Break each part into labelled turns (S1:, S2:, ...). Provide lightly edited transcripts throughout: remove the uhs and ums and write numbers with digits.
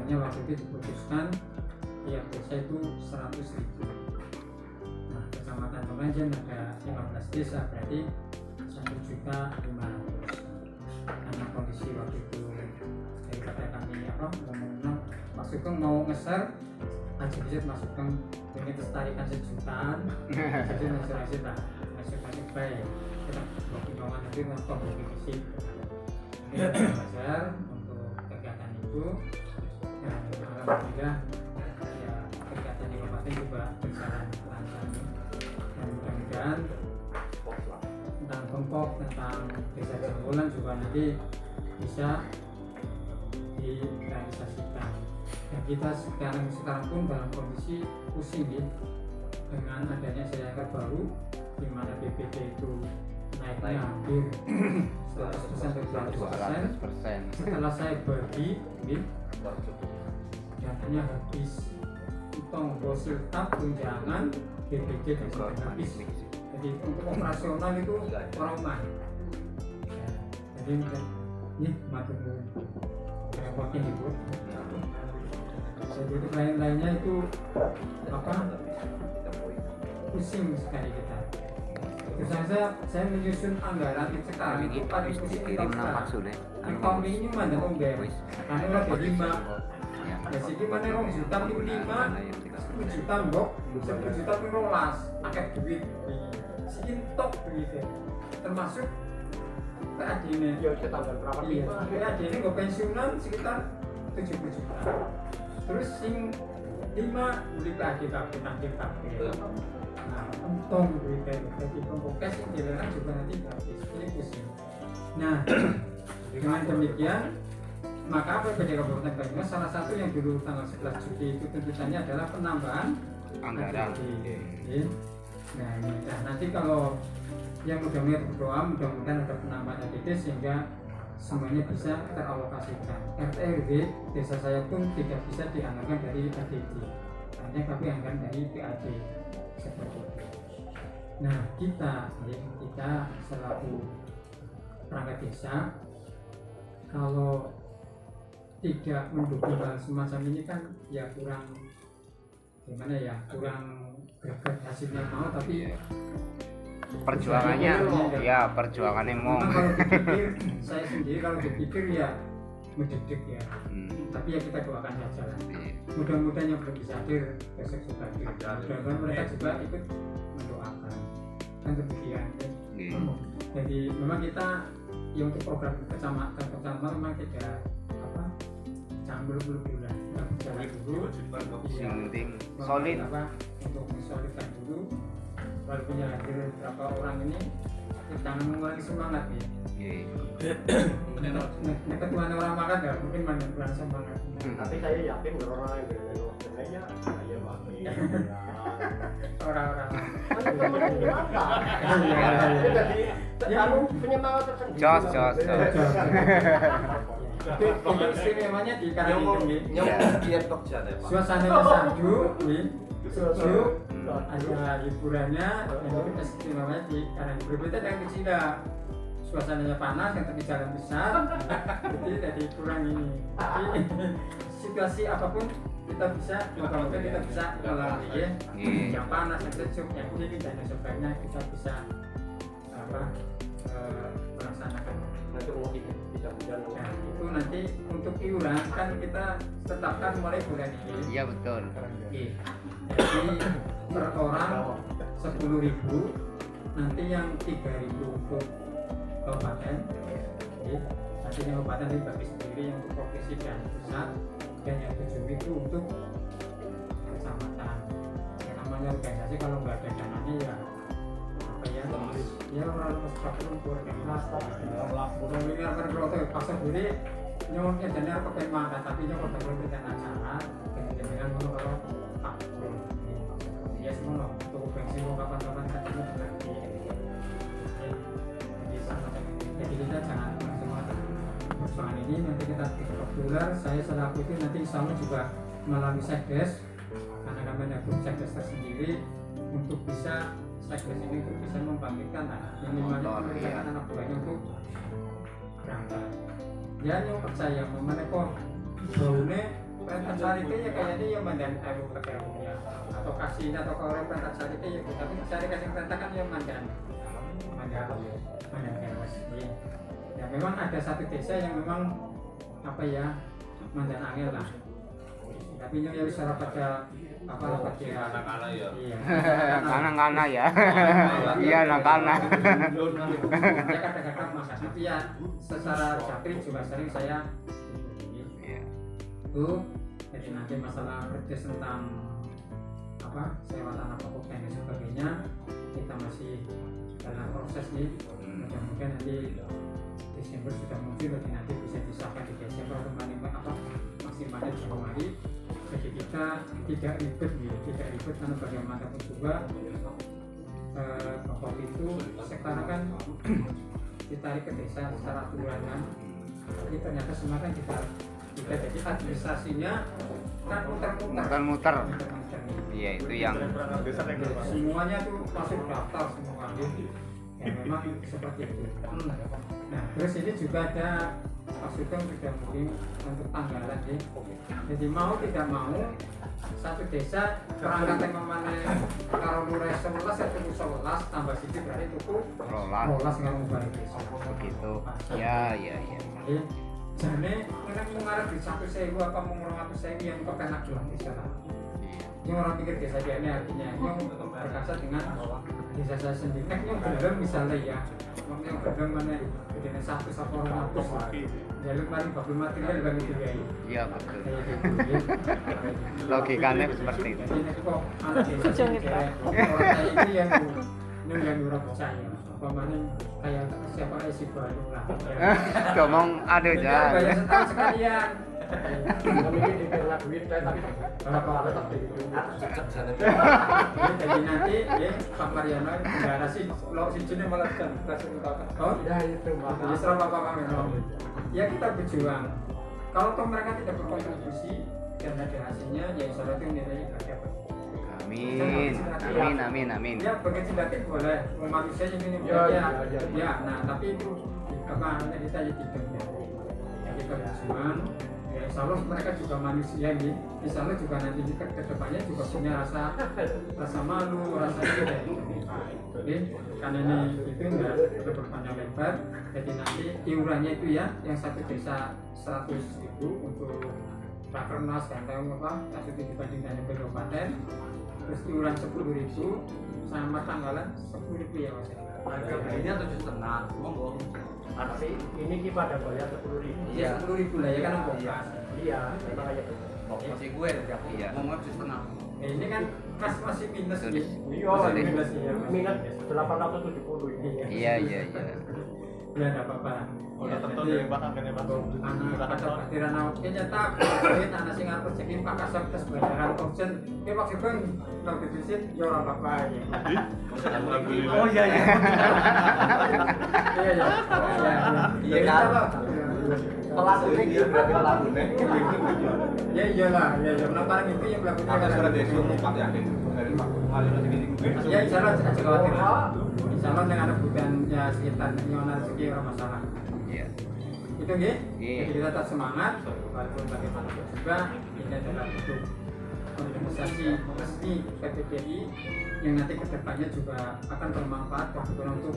S1: akhirnya waktu itu diputuskan tiap desa itu 100.000. Nah, kecamatan Pengajian ada 15 desa, berarti 1.500.000. Karena kondisi waktu itu daripada kami ngomong Mas Sugeng mau ngeser aja bisa Mas Sugeng ingin tertarikan sejutaan jadi nasionalisasi lah nasionalisasi baik kita berkunjungan nanti komunikasi belajar untuk kegiatan itu dan alhamdulillah ya kegiatan di kabupaten juga berjalan lancar dan mudah-mudahan tentang kelompok tentang desa Janggolan juga nanti bisa direalisasikan. Dan kita sekarang pun dalam kondisi pusing ya, dengan adanya SIAK baru di mana BPT itu naiknya hampir 100% atau 200%. Setelah saya bagi datanya habis utang bosiltab tunjangan BPT dan habis. Jadi untuk operasional itu orang main. Jadi ini matur repotin ibu. Jadi itu lain-lainnya itu pusing sekali kita. Terus saya menyusun anggaran itu sekarang itu paling pusing kita sekarang. Tahun ini mana enggak? Karena udah 5. Ya sih gimana 2 juta 5, 10 juta mbok, 10 juta itu rolas, pakai duit. Sintok begitu. Termasuk PAD ini.
S2: Ya tanggal berapa?
S1: Iya, PAD ini gue pensiunan sekitar 70 juta. Terus sing 5 beli PAD tapi nanti pakai. Nah, untung begitu. Jadi pembokes yang dilarang juga nanti gratis. Ini pusing. Nah, dengan demikian maka APBD Kabupaten Banyumas salah satu yang dulu tanggal 11 Juli itu tuntutannya adalah penambahan
S3: anggaran.
S1: Nah, nanti kalau yang mudah-mudahan berdoa mudah-mudahan ada penambahan APBD sehingga semuanya bisa teralokasikan. RT RW desa saya pun tidak bisa dianggarkan dari APBD, hanya kami anggaran dari PAD seperti itu. Nah, kita selaku perangkat desa kalau tidak mendukung hal semacam ini kan ya kurang gimana ya, kurang greget hasilnya mau, tapi
S3: perjuangannya ya perjuangannya mau.
S1: Kalau dipikir saya sendiri kalau dipikir ya mendedik ya, tapi ya kita doakan saja lah. Mudah-mudahan yang belum bisa hadir besok sudah hadir, mudah-mudahan mereka juga ikut mendoakan kan demikian ya. Jadi memang kita yang untuk program kecamatan memang tidak campur dulu lah, jalan dulu.
S3: Yang penting solid.
S1: Untuk mensolidkan dulu. Walaupun yang hadir beberapa orang ini jangan mengurangi semangat ya. Nah, ketua orang makan ya mungkin mengurangi semangat.
S2: Tapi saya yakin orang yang berbeda saya pahami.
S1: Orang-orang.
S2: Jadi terlalu penyemangat tersendiri.
S3: Jos.
S1: Itu istimewanya di Karangidung
S4: dia Jogja ya Pak.
S1: suasananya sandu, sejuk, ada hiburannya, dan itu istimewanya di Karangidung. Berbeda dengan di Cina, suasananya panas, yang tapi jalan besar, jadi kurang ini. Tapi situasi apapun kita bisa, moga-moga kita bisa melalui ya. Yang panas, yang sejuk, yang dingin dan yang sebagainya kita bisa melaksanakan. Nah, itu nanti untuk iuran kan kita tetapkan mulai bulan ini.
S3: Iya betul.
S1: Jadi per orang 10.000, nanti yang 3.000 untuk kabupaten. Nanti yang kabupaten dibagi sendiri yang untuk provinsi dan pusat, dan yang 7.000 untuk kecamatan. Yang namanya organisasi kalau nggak ada dananya ya ya orang sepak lumpur ikhlas ini akan berlaku pasal diri nyawanya dana pakai makan tapi nyawanya perlu kita acara dengan kalau pak ya semua untuk pensi mau kapan-kapan katanya berarti jadi kita jangan semangat persoalan ini. Nanti kita dolar saya selaku itu nanti insya Allah juga melalui sekdes karena kami ada grup sekdes tersendiri untuk bisa sekdes ini untuk bisa membangkitkan minimalnya memberikan anak buahnya untuk berangkat. Ya yang percaya mana kok baunya perintah syarikat ya kayaknya ya mandan ewu ya atau kasihnya atau kalau orang perintah syarikat ya tapi syarikat yang perintah kan ya mandan kewas ya memang ada satu desa yang memang apa ya mandan angel lah tapi ini ya bisa pada apa ya
S4: Anak-anak ya.
S1: iya
S3: Kana ya. Iya nakana.
S1: ya kadang-kadang masa tapi ya secara japri juga sering saya
S3: Iya.
S1: itu jadi nanti masalah kerja tentang apa sewa tanah pokok dan sebagainya kita masih dalam proses nih mudah-mudahan nanti Desember sudah muncul jadi nanti bisa disahkan di Desember atau maksimalnya Januari jadi kita tidak ribet karena bagaimanapun juga pokok itu sekarang kan ditarik ke desa secara aturan tapi ternyata semua kan kita jadi administrasinya kan
S3: Muter-muter. Iya itu yang
S1: semuanya tuh masuk daftar semua ya memang seperti itu. Nah terus ini juga ada Pak Sugeng sudah mungkin untuk tanggalan ya. Jadi mau tidak mau satu desa perangkat yang memanai kalau mulai 11 atau 11 tambah sedikit berarti tuku rolas nggak mau balik desa
S3: begitu. Ya.
S1: jadi jane menang mengarah di 1.000 apa mau 200.000 yang kepenak jual di sana yang orang pikir desa dia ini artinya yang berkasa dengan desa saya sendiri yang belum misalnya ya yang belum mana dengan 1 sampai 200 jalur paling bagus material bagi tiga ini
S3: Iya betul. Logikanya seperti itu.
S1: ini kok anak desa kayak orang itu yang orang percaya apa mana kayak siapa si baru lah
S3: Ngomong aduh
S1: ya
S3: jangan.
S1: banyak setahun sekalian
S2: Kami ini diterima duit tapi
S1: berapa
S2: tapi
S1: jadi nanti ya Pak Mariano negara sih lo si Juni malah langsung utakan oh
S2: ya itu
S1: ya serah Bapak Mariano ya kita berjuang kalau toh mereka tidak berkontribusi dan ada hasilnya ya insya Allah itu nilainya gak dapat
S3: Amin.
S1: ya bagi cindatin boleh manusia yang minum ya nah tapi itu apa kita ya tidak ya kita berjuang ya insya Allah mereka juga manusia nih insya Allah juga nanti ke depannya juga punya rasa malu rasa jadi karena ini itu enggak berpanjang lebar jadi nanti iurannya itu ya yang satu desa 100.000 untuk rakernas dan tahu apa kasus dibandingkan dengan kabupaten terus iuran 10.000 sama tanggalan 10.000 ya mas
S4: Harga belinya 7,5. Monggo.
S2: tapi ini kita ada bayar 10.000
S1: iya 10.000 lah ya kan
S2: iya memang kayak gitu
S4: Masih gue
S3: Iya.
S4: ngomong 7,5.
S1: ini kan kas masih minus
S3: Tulis.
S1: nih
S2: iya
S1: minus ya
S2: minat 870 ini
S3: Iya.
S1: ya enggak apa-apa
S2: udah tentu dari Pak akhirnya Pak
S1: anak kata kira kayaknya tak duit anak sing arep rezeki Pak Kasem terus bayaran option ki Pak Sugeng kalau defisit ya ora apa-apa ya
S2: oh iya
S1: iya kan
S4: Pelakunya gitu berarti pelakunya.
S1: ya iyalah ya kenapa orang itu yang melakukan
S4: Apa sudah desa Pak yakin dari Pak Kali rezeki gue.
S1: ya insya Allah aja khawatir insya Allah dengan ada bukan ya sekitar nyonya rezeki orang masalah
S3: Iya.
S1: itu nggih
S3: Iya.
S1: jadi kita tetap semangat walaupun bagaimanapun juga ini adalah bentuk organisasi resmi PPDI yang nanti kedepannya juga akan bermanfaat bukan untuk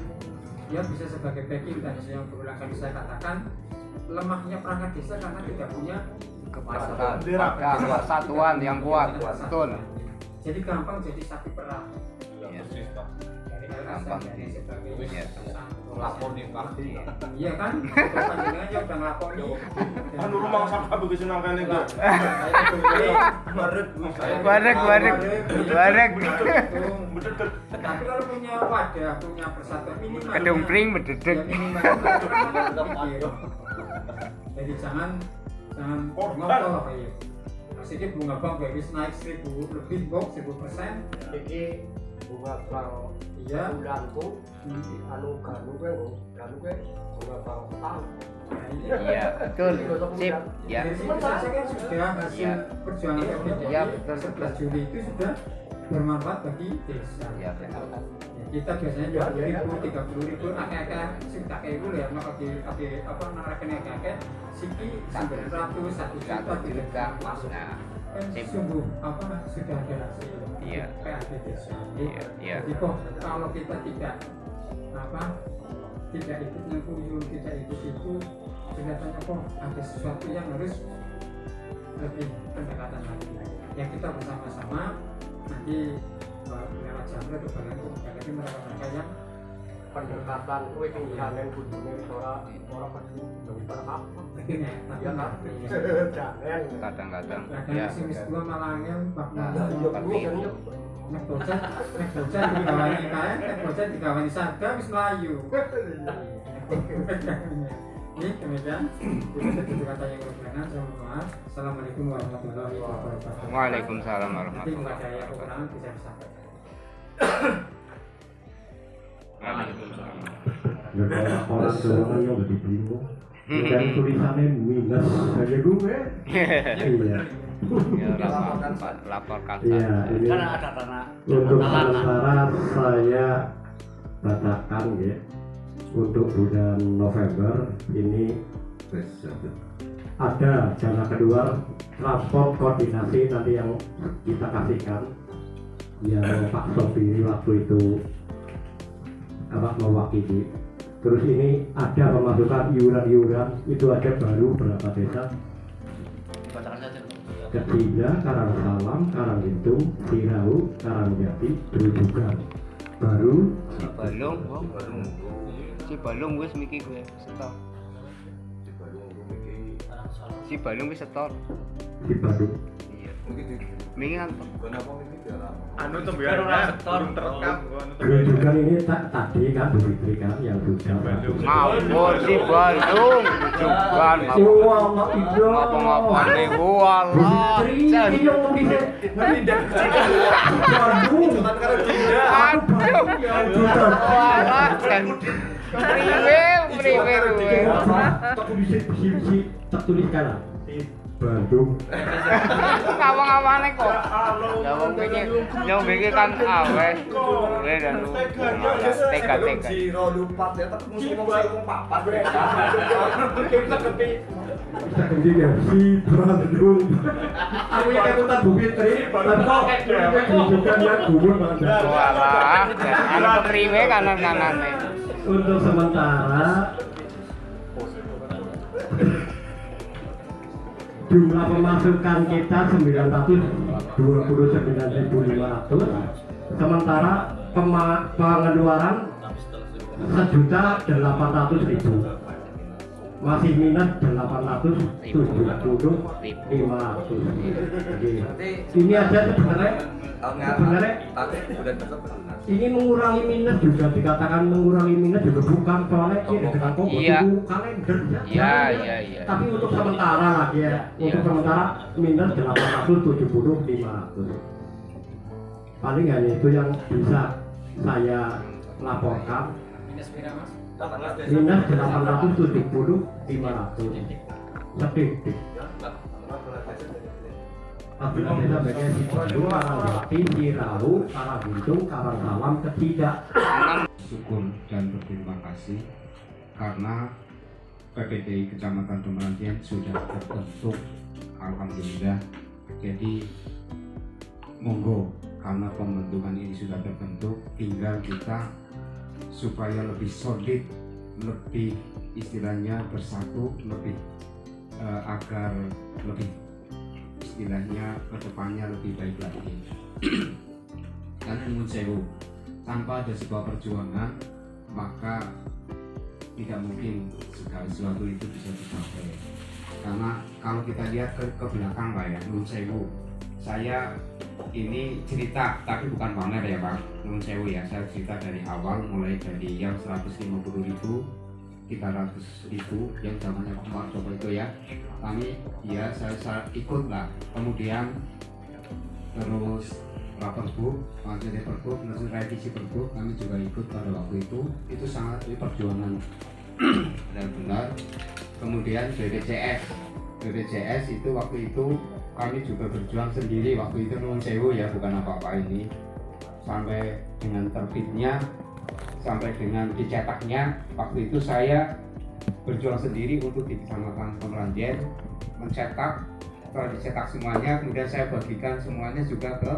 S1: ya bisa sebagai backing dan yang berulang kali saya katakan lemahnya perangkat desa karena tidak punya
S3: Kesatuan yang kuat. Betul.
S1: jadi gampang jadi sapi perah
S3: Iya.
S1: dari
S3: Gampang
S1: LSM
S3: sih.
S1: sebagai
S3: Iya.
S4: Lapor nih Pak.
S1: iya kan panjenengan aja udah ngelakoni
S5: Anu rumah sampah begitu nangkane kok.
S3: Barek.
S1: Tapi kalau punya wadah, punya persatuan minimal
S3: Kedung pring bededeg.
S1: ya minimal jadi jangan ngotot apa ya sedikit bunga bank habis naik 1.000 lebih box 1.000%.
S2: iki bunga bank
S1: Iya.
S2: bulanku anu ganu gue bunga bank tahun
S3: Iya, betul. Sip. Ya.
S1: Dari sini saja kan sudah hasil perjuangan PPDI
S3: Iya, betul.
S1: 11 Juli itu sudah bermanfaat bagi desa.
S3: Ya, betul.
S1: Ya, kita biasanya
S2: Ya,
S1: 20.000, 30.000, akeh-akeh sing tak kayak dulu ya, maka di apa narakene akeh-akeh siki 900, 1 juta gitu masuk.
S3: Nah,
S1: Kan
S3: sip.
S1: sungguh apa sudah ada hasil.
S3: Iya.
S1: PAD desa.
S3: Iya, iya.
S1: Jadi kok kalau kita tidak apa tidak ikut nyengkuyung, tidak ikut itu kelihatannya kok ada sesuatu yang harus lebih pendekatan lagi. Yang kita bersama-sama nanti lewat jalur atau bagian bagi mereka yang
S2: pendekatan kowe kalian kudune ora pasti bentar apa
S1: begini
S2: ya kan jangan
S3: kadang-kadang
S1: kadang
S3: ya
S1: sing wis tua malangin bab
S3: Nah,
S2: ya
S3: tapi
S1: nek bocah digawani kae nek bocah digawani sarga wis mlayu. Ini demikian itu kata yang berkenan. Assalamualaikum warahmatullahi wabarakatuh.
S3: Waalaikumsalam
S1: Nanti
S3: warahmatullahi
S1: kalau ada yang
S3: wabarakatuh.
S1: kekurangan bisa disampaikan.
S3: Waalaikumsalam.
S6: Ya kalau orang doang yang udah bingung. Dan tulisannya minus aja gue. Iya.
S3: Ya, laporkan
S6: Iya, ini untuk sementara saya bacakan ya. Untuk bulan November ini ada jangka kedua transport koordinasi nanti yang kita kasihkan yang Pak Sopiri waktu itu mewakili. Terus ini ada pemasukan iuran itu ada baru berapa desa? Ketiga, Karangsalam, Karanggintung, Sirau, Karangjati, Drujugan. Baru
S3: si balung wis miki gue setor. Si balung wis setor.
S6: di Bandung.
S3: Iya. Miki kan
S5: Anu tembiarnya belum terekam gua anu
S6: Drujugan ini tadi kan Bu Fitri kan yang sudah
S3: ngawur si balung jugan
S6: Wah, itu
S3: ngapa-ngapane walah.
S6: Fitri ini yang mau bisa Bandung.
S3: Aduh. Walah dan priwe.
S6: Aku bisa tak tuliskan lah. Bandung.
S3: Ngawang-ngawangane kok. Ya wong iki kan awes. Kowe dan lu. Teka.
S2: Jiro lupa ya tak musuh wong papat gue.
S6: Bisa kemudian si Bandung. Aku yang ikutan Bu Fitri, tapi kok Drujugan yang gugur banget.
S3: Walah, anu priwe kanan-kanane.
S6: Untuk sementara jumlah pemasukan kita 929.500, sementara pengeluaran 1.800.000, masih minus 870.500. Ini aja sebenarnya ini mengurangi minus juga dikatakan mengurangi minus juga bukan soalnya ini dengan kok
S3: Iya.
S6: kalender
S3: Iya.
S6: tapi untuk sementara lah ya untuk sementara minus 870.500 paling hanya itu yang bisa saya laporkan
S1: Minus pira Mas?
S6: minus 870.500 sedikit apabila kita bagian Sidoarjo, Karangjati, Sirau, Karanggintung, Karangsalam ketiga
S7: syukur dan berterima kasih karena PPDI Kecamatan Domerantian sudah terbentuk, alhamdulillah. Jadi monggo karena pembentukan ini sudah terbentuk, tinggal kita supaya lebih solid, lebih istilahnya bersatu, lebih agar lebih istilahnya kedepannya lebih baik lagi. Karena nyuwun sewu, tanpa ada sebuah perjuangan maka tidak mungkin segala sesuatu itu bisa dicapai. Karena kalau kita lihat ke belakang Pak ya, nyuwun sewu, saya ini cerita tapi bukan pamer ya Pak, nyuwun sewu ya, saya cerita dari awal mulai dari yang 150.000, 300.000 yang zamannya Pak Joko itu ya, kami ya saya ikut lah, kemudian terus Pergub, maksudnya Pergub, terus revisi Pergub, kami juga ikut pada waktu itu sangat perjuangan benar-benar. Kemudian BPJS itu waktu itu kami juga berjuang sendiri waktu itu, nuwun sewu ya, bukan apa-apa ini sampai dengan terbitnya, sampai dengan dicetaknya. Waktu itu saya berjuang sendiri untuk di Kecamatan Kemeranjen mencetak. Setelah dicetak semuanya, kemudian saya bagikan semuanya juga ke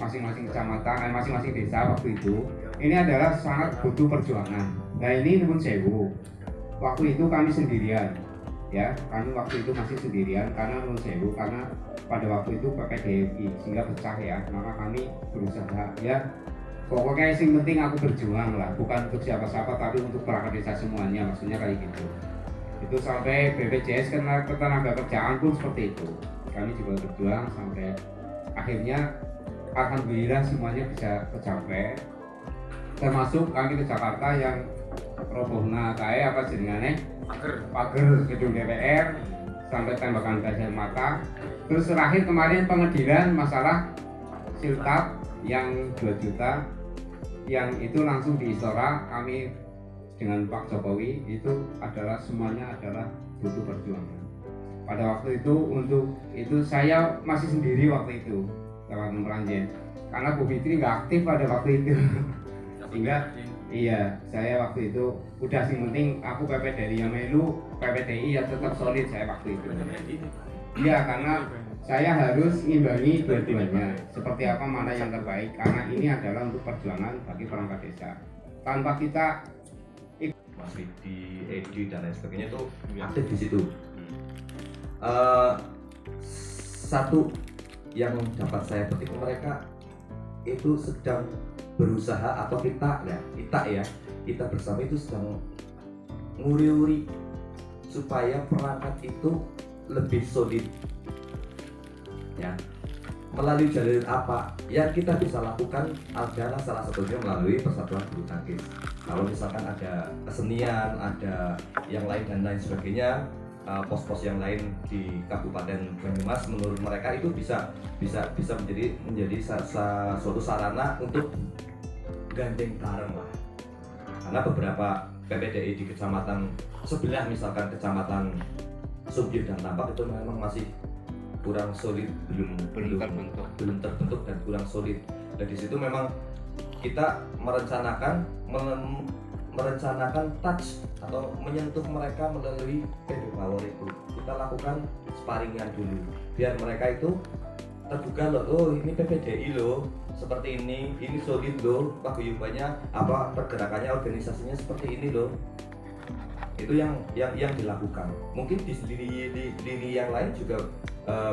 S7: masing-masing kecamatan, masing-masing desa waktu itu. Ini adalah sangat butuh perjuangan. Nah ini Nuwun Sewu, waktu itu kami sendirian, ya, kami waktu itu masih sendirian karena Nuwun Sewu, karena pada waktu itu PPDI sehingga pecah ya, maka kami berusaha ya. Pokoknya yang penting aku berjuang lah, bukan untuk siapa-siapa tapi untuk perangkat desa semuanya, maksudnya kayak gitu. Itu sampai BPJS Ketenagakerjaan pun seperti itu. Kami juga berjuang sampai akhirnya alhamdulillah semuanya bisa tercapai. Termasuk kami ke Jakarta yang robohna kayak apa jenengane pager gedung DPR sampai tembakan gas air mata. Terus terakhir kemarin pengadilan masalah siltap yang 2 juta yang itu langsung di Istora. Kami dengan Pak Jokowi itu adalah semuanya adalah butuh perjuangan. Pada waktu itu untuk itu saya masih sendiri waktu itu lewat Kemeranjen karena Bu Fitri nggak aktif pada waktu itu. Sehingga iya saya waktu itu udah sih penting aku PPDI yang melu PPDI ya tetap solid saya waktu itu. Iya karena saya harus ngimbangi dua-duanya seperti apa mana yang terbaik karena ini adalah untuk perjuangan bagi perangkat desa. Tanpa kita
S8: Mas Widi, Edi dan lain sebagainya itu aktif di situ. Satu yang dapat saya petik mereka itu sedang berusaha atau kita bersama itu sedang nguri-uri supaya perangkat itu lebih solid. Ya, melalui jalur apa yang kita bisa lakukan adalah salah satunya melalui persatuan bulu tangkis. Kalau misalkan ada kesenian, ada yang lain dan lain sebagainya, pos-pos yang lain di Kabupaten Banyumas, menurut mereka itu bisa menjadi suatu sarana untuk gandeng bareng lah. Karena beberapa PPDI di kecamatan sebelah, misalkan kecamatan Sumbir dan Tampak itu memang masih kurang solid, belum terbentuk dan kurang solid. Dan di situ memang kita merencanakan touch atau menyentuh mereka melalui PD Power itu. Kita lakukan sparingan dulu biar mereka itu terbuka loh, oh ini PPDI loh, seperti ini solid loh, paguyubannya apa, pergerakannya, organisasinya seperti ini loh. Itu yang dilakukan. Mungkin di lini yang lain juga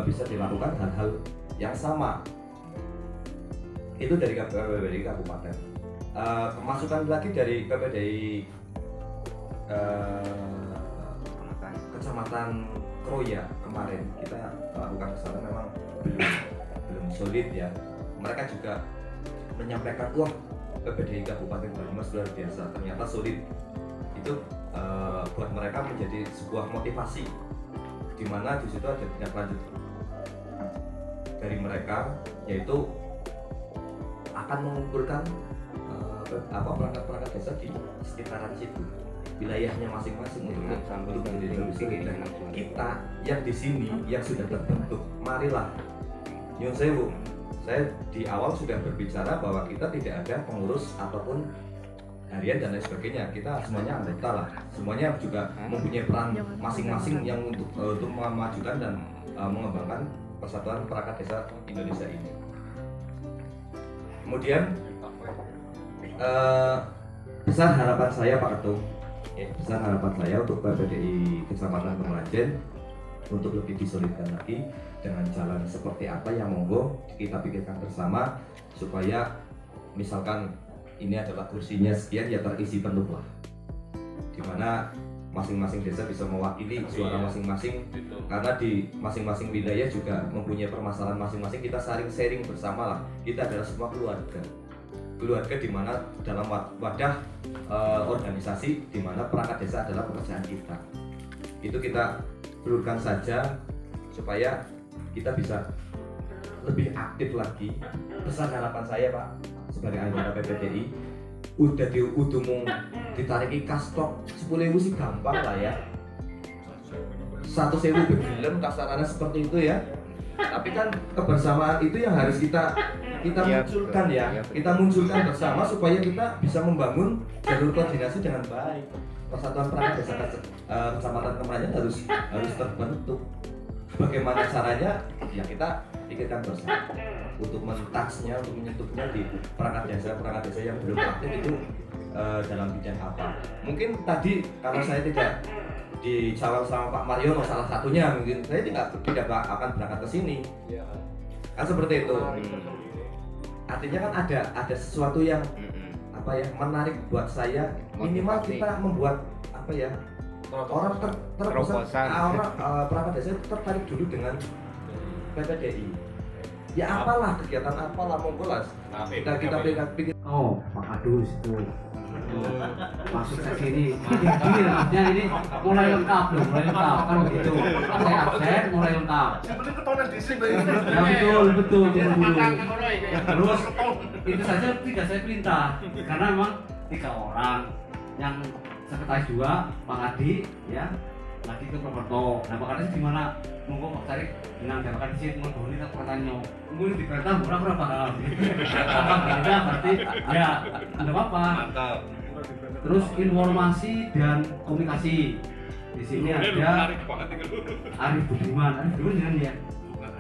S8: bisa dilakukan hal-hal yang sama. Itu dari PPDI kabupaten. Masukan lagi dari PPDI Kecamatan Kroya kemarin kita lakukan kesana, memang belum solid ya. Mereka juga menyampaikan, wah PPDI Kabupaten Banyumas luar biasa, ternyata solid. Itu buat mereka menjadi sebuah motivasi, di mana di situ ada tindak lanjut dari mereka, yaitu akan mengumpulkan perangkat-perangkat desa di sekitaran situ, wilayahnya masing-masing untuk didistribusikan. Dan kita yang di sini yang sudah terbentuk, marilah Nyun Sewu. Saya di awal sudah berbicara bahwa kita tidak ada pengurus ataupun harian dan lain sebagainya. Kita semuanya anggota lah, semuanya juga mempunyai peran masing-masing yang untuk memajukan dan mengembangkan persatuan perangkat desa Indonesia ini. Kemudian besar harapan saya Pak Ketum, besar harapan saya untuk PPDI Kecamatan Kemeranjen untuk lebih disolidkan lagi dengan jalan seperti apa yang monggo kita pikirkan bersama, supaya misalkan ini adalah kursinya sekian ya terisi penuh lah, dimana masing-masing desa bisa mewakili suara masing-masing, karena di masing-masing wilayah juga mempunyai permasalahan masing-masing. Kita saling sharing bersama lah, kita adalah semua keluarga di mana dalam wadah organisasi di mana perangkat desa adalah pekerjaan kita. Itu kita perlukan saja supaya kita bisa lebih aktif lagi. Besar harapan saya Pak sebagai anggota PPDI, udah ditariki kastok 10.000 sih gampang lah ya, 1.000 film kasarannya seperti itu ya. Tapi kan kebersamaan itu yang harus kita
S3: Iya,
S8: munculkan
S3: betul.
S8: ya.
S3: Iya, betul.
S8: Kita munculkan bersama supaya kita bisa membangun jalur koordinasi dengan baik. Persatuan Perangkat Desa Kecamatan Kemenangan harus terbentuk. Bagaimana caranya? Ya kita pikirkan bersama. Untuk mentasnya, untuk menyentuhnya di perangkat desa yang belum aktif itu dalam bidang apa? Mungkin tadi kalau saya tidak dijawab sama Pak Mariono salah satunya, mungkin saya tidak akan berangkat ke sini. Kan seperti itu. Artinya kan ada sesuatu yang apa ya menarik buat saya. Minimal kita membuat apa ya orang
S3: Terobosan.
S8: orang perangkat desa tertarik dulu dengan PPDI. Ya apalah kegiatan apalah monggo lah. Kita pikir.
S6: Oh, Pak Adus itu masuk ke sini. Gini maksudnya ini mulai lengkap loh, mulai lengkap kan begitu. Saya absen mulai lengkap.
S5: Sebenarnya ketonan di sini.
S6: Ya betul tunggu dulu. Terus itu saja tidak saya perintah karena memang 3 orang yang sekretaris 2 Pak Adi ya lagi ke Properto. Nah Pak Adi gimana? Monggo Pak Tarik dengan dapat di sini mau ini tak pertanyaan. Mungkin di kereta berapa paham. Beda berarti ya enggak apa-apa.
S5: Mantap.
S6: Terus informasi dan komunikasi. Di sini ada Arif Budiman dengan dia.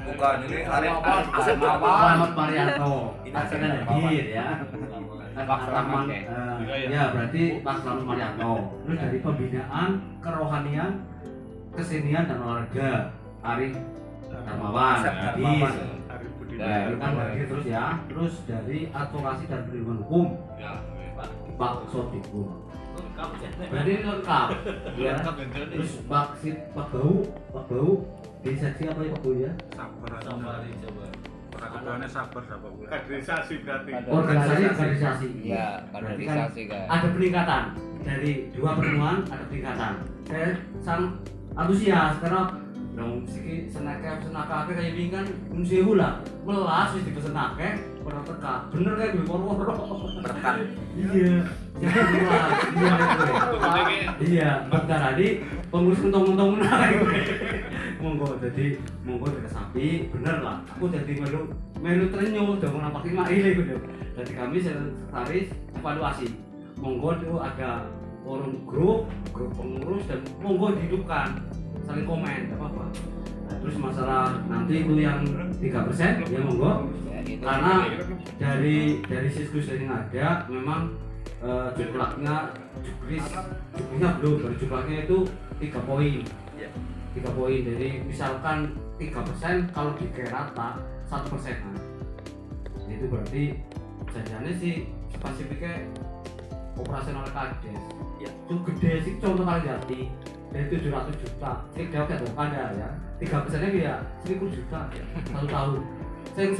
S8: Bukan ini Arif
S6: Selamat Marianto. Akan hadir ya.
S3: Pak Selamat
S6: Ya berarti Pak Selamat Marianto. Terus dari pembinaan kerohanian, kesenian dan olahraga Arif Darmawan. Nah, kan hadir terus ya. Terus dari advokasi dan perlindungan hukum Pak Sodiku. Berarti ini lengkap. Ya. Terus Pak Bau di seksi apa ya Pak Bau ya?
S5: Kaderisasi berarti.
S6: Organisasi.
S3: Ya,
S6: Berarti kan
S3: kaderisasi kan.
S6: ada peningkatan dari 2 pertemuan ada peningkatan. Saya sang antusias karena dong siki senake kayak wingi kan sewu lah. Melas wis dipesen akeh ora teka. Bener kayak duwe woro-woro.
S8: berkat.
S6: Iya. Iya, bukan tadi pengurus untung-untung menarik. Monggo dari sapi bener lah. Aku jadi melu trenyo udah nampak 5 ile gitu. Jadi kami sekretaris evaluasi. Monggo itu ada forum grup pengurus dan monggo dihidupkan saling komen apa-apa. Nah, terus masalah nanti itu yang 3% ya monggo. Karena dari siskus yang ada memang jumlahnya belum dari jumlahnya itu 3 poin. 3 poin. Jadi misalkan 3% kalau dikira rata 1%. Itu berarti jajannya sih spesifiknya operasional kades. Ya, itu gede sih contoh kali Jati dari 700 juta. Tidak ada ya. 3%-nya dia 1000 juta ya, 1 tahun. Saya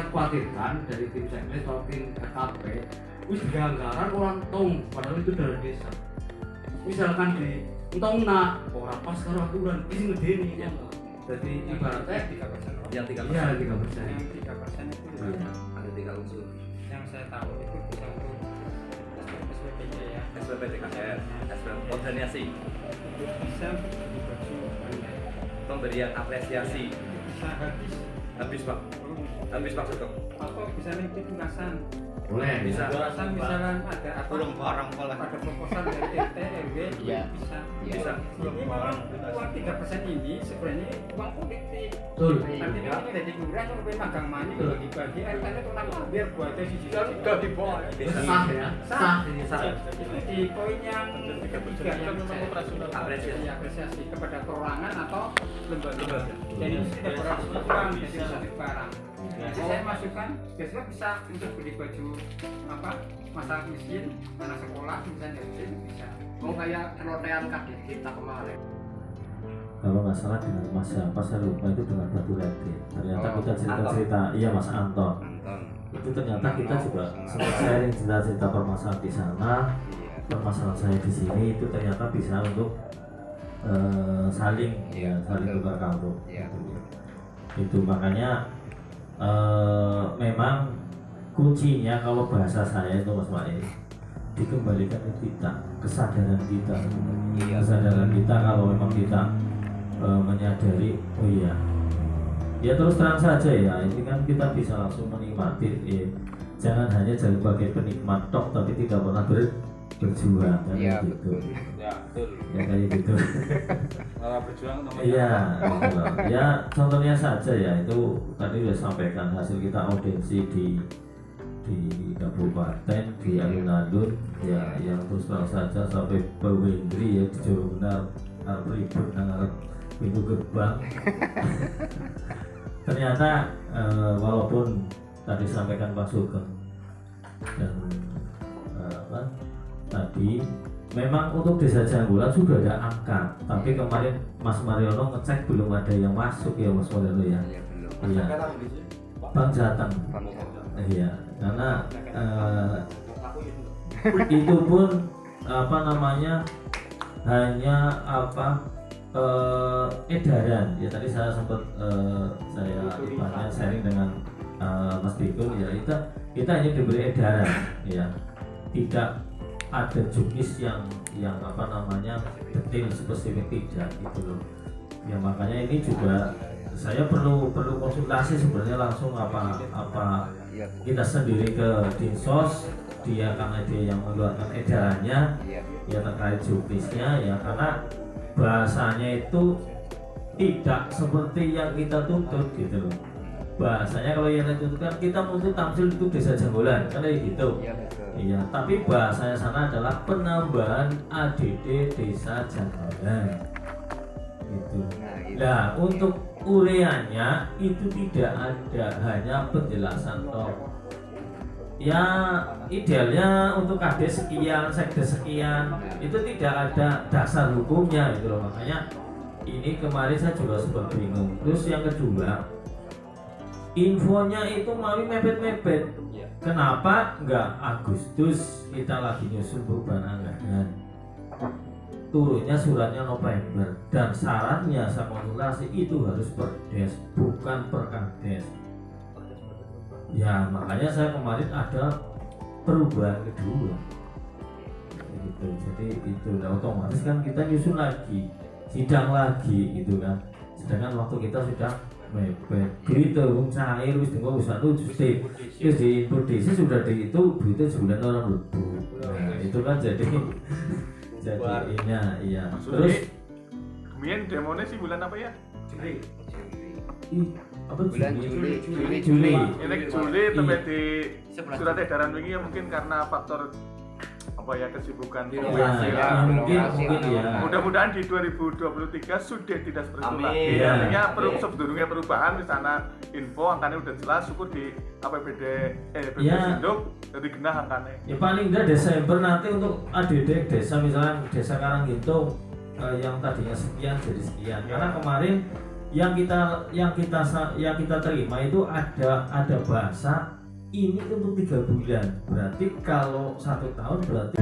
S6: khawatirkan dari tim sekdes atau tim RKP wis anggaran orang tong padahal itu dari desa. Misalkan di entong nak orang pas karo aturan isi ngedeni ya. Jadi ibaratnya 3%.
S8: Yang 3%.
S6: Iya 3%.
S1: Yang 3% itu
S8: Ada 3 unsur.
S1: yang saya tahu itu bisa untuk SPPJ ya.
S8: SPPJ KKR, organisasi,
S1: Itu bisa untuk dibagi
S8: pemberian apresiasi.
S1: bisa
S8: Habis Pak. Habis maksud kamu?
S1: atau bisa nanti tugasan.
S6: Boleh
S8: Bisa.
S1: Tugasan misalkan ada apa?
S5: Orang pola.
S1: Ada proposal dari RT RW
S3: Iya.
S1: bisa.
S8: Bisa.
S1: Ini memang uang 3% ini sebenarnya uang politik.
S6: Betul.
S1: Nanti kalau jadi murah kalau magang mani
S6: Betul.
S1: dibagi RT-nya kenapa biar buatnya sisi
S5: Sudah di bawah.
S6: Sah ya. Sah.
S8: Sah.
S1: itu di poin yang ketiga yang saya apresiasi kepada perorangan atau lembaga. Jadi itu tidak berarti kurang jadi satu barang. Jadi saya masukkan biasanya bisa untuk beli baju apa masyarakat miskin, anak sekolah misalnya bisa.
S2: Mau kayak lotean kadet kita kemarin.
S9: Kalau nggak salah dengan Mas siapa saya lupa itu dengan Batu Leti. Ternyata kita cerita-cerita, iya Mas Anton. Itu ternyata kita juga sempat sharing cerita-cerita permasalahan di sana, permasalahan saya di sini itu ternyata bisa untuk saling tukar kampung. Itu makanya memang kuncinya kalau bahasa saya itu Mas Mail dikembalikan ke kita, kesadaran kita, kesadaran kita kalau memang kita menyadari oh iya Ya terus terang saja ya, ini kan kita bisa langsung menikmati jangan hanya sebagai penikmat tok tapi tidak pernah berjuang kan
S3: Iya,
S9: gitu.
S3: Ya, betul.
S9: Ya kayak gitu.
S3: Malah berjuang namanya.
S9: Iya, gitu loh. Ya contohnya saja ya itu tadi sudah sampaikan hasil kita audiensi di kabupaten di alun-alun ya yang terus terang saja sampai Bewendri ya di Jawa Benar ribut ngarep pintu gerbang. Ternyata walaupun tadi sampaikan Pak Sugeng dan tadi memang untuk Desa Janggulan sudah ada angka, tapi kemarin Mas Mariono ngecek belum ada yang masuk ya Mas Mariono ya.
S3: Iya, belum.
S9: Iya. Bang Jateng.
S3: Bang Jateng.
S9: Iya, karena itu pun apa namanya hanya edaran ya tadi saya sempat saya ibaratnya sharing dengan Mas Bikun ya kita hanya diberi edaran ya tidak ada juknis yang apa namanya detail spesifik tidak gitu loh ya makanya ini juga saya perlu konsultasi sebenarnya langsung apa kita sendiri ke Dinsos dia karena dia yang mengeluarkan edarannya ya terkait juknisnya ya karena bahasanya itu tidak seperti yang kita tuntut gitu loh bahasanya kalau yang kita tuntut kan kita untuk tampil itu Desa Janggolan kan kayak gitu iya tapi bahasanya sana adalah penambahan ADD Desa Janggolan gitu nah untuk ureanya itu tidak ada hanya penjelasan toh ya idealnya untuk kades sekian, sekdes sekian itu tidak ada dasar hukumnya gitu loh makanya ini kemarin saya juga sempat bingung terus yang kedua infonya itu mau mepet-mepet kenapa enggak Agustus kita lagi nyusun perubahan anggaran turunnya suratnya November dan syaratnya saya konsultasi itu harus per des bukan per kades ya makanya saya kemarin ada perubahan kedua gitu. Jadi itu nah, otomatis kan kita nyusun lagi sidang lagi gitu kan sedangkan waktu kita sudah mepet duit cair wis tengok usah justip terus di input DC sudah di itu duitnya sebulan orang lebu nah itu kan jadi iya terus
S5: kemudian demonya sih bulan apa ya?
S9: apa
S3: bulan Juli.
S5: Ini Juli sampai di surat edaran ini ya mungkin karena faktor apa ya kesibukan
S9: mungkin ya
S5: mudah-mudahan di 2023 sudah tidak seperti itu lagi
S9: ya.
S5: artinya sebelumnya perubahan di sana info angkanya udah jelas syukur di APBD Induk jadi genah angkanya
S9: ya paling enggak Desember nanti untuk ADD desa misalnya Desa Karanggintung yang tadinya sekian jadi sekian karena kemarin yang kita terima itu ada bahasa ini untuk 3 bulan berarti kalau 1 tahun berarti